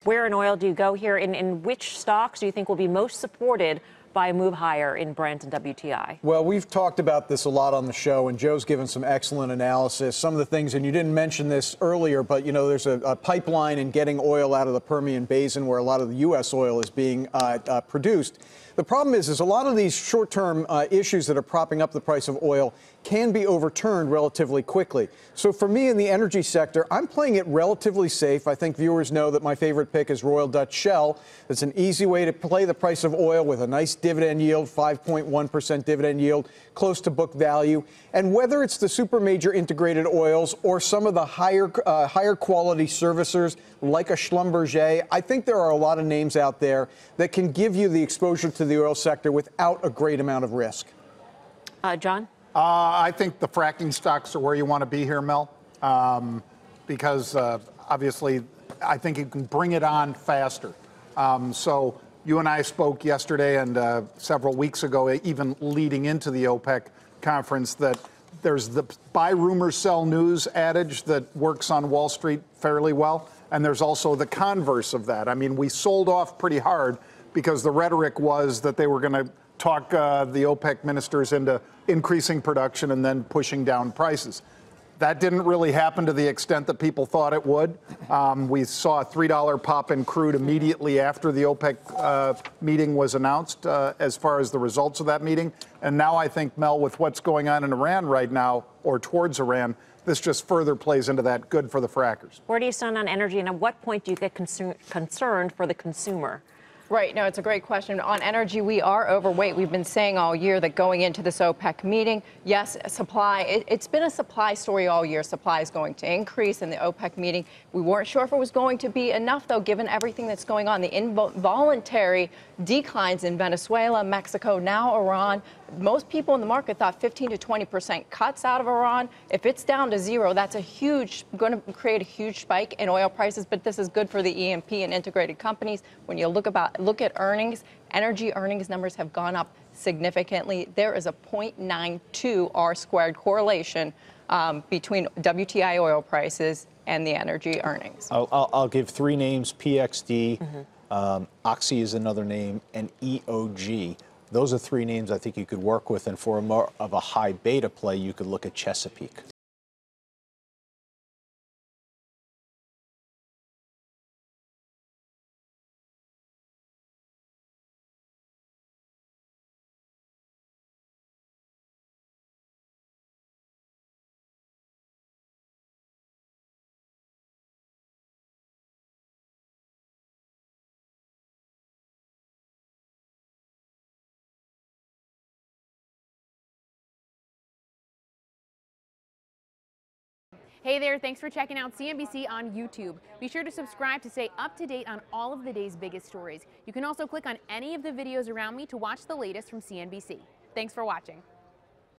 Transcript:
Where in oil do you go here? In which stocks do you think will be most supported by a move higher in Brent and WTI? Well, we've talked about this a lot on the show, and Joe's given some excellent analysis. Some of the things, and you didn't mention this earlier, but, you know, there's a pipeline in getting oil out of the Permian Basin where a lot of the U.S. oil is being produced. The problem is a lot of these short-term issues that are propping up the price of oil can be overturned relatively quickly. So for me in the energy sector, I'm playing it relatively safe. I think viewers know that my favorite pick is Royal Dutch Shell. It's an easy way to play the price of oil with a nice dividend yield, 5.1% dividend yield, close to book value. And whether it's the super major integrated oils or some of the higher quality servicers like a Schlumberger, I think there are a lot of names out there that can give you the exposure to the oil sector without a great amount of risk. John? I think the fracking stocks are where you want to be here, Mel, because obviously I think you can bring it on faster. So you and I spoke yesterday and several weeks ago, even leading into the OPEC conference, that there's the buy rumor, sell news adage that works on Wall Street fairly well. And there's also the converse of that. I mean, we sold off pretty hard because the rhetoric was that they were going to talk the OPEC ministers into increasing production and then pushing down prices. That didn't really happen to the extent that people thought it would. We saw a $3 pop in crude immediately after the OPEC meeting was announced as far as the results of that meeting. And now I think, Mel, with what's going on in Iran right now, or towards Iran, this just further plays into that. Good for the frackers. Where do you stand on energy, and at what point do you get concerned for the consumer? Right. No, it's a great question. On energy, we are overweight. We've been saying all year that going into this OPEC meeting, yes, supply, it's been a supply story all year. Supply is going to increase in the OPEC meeting. We weren't sure if it was going to be enough, though, given everything that's going on. The involuntary declines in Venezuela, Mexico, now Iran. Most people in the market thought 15 to 20% cuts out of Iran. If it's down to zero, that's going to create a huge spike in oil prices. But this is good for the E&P and integrated companies. When you look at earnings, energy earnings numbers have gone up significantly. There is a 0.92 R-squared correlation between WTI oil prices and the energy earnings. I'll give three names: PXD, Oxy is another name, and EOG. Those are three names I think you could work with, and for a more of a high beta play, you could look at Chesapeake. Hey there, thanks for checking out CNBC on YouTube. Be sure to subscribe to stay up to date on all of the day's biggest stories. You can also click on any of the videos around me to watch the latest from CNBC. Thanks for watching.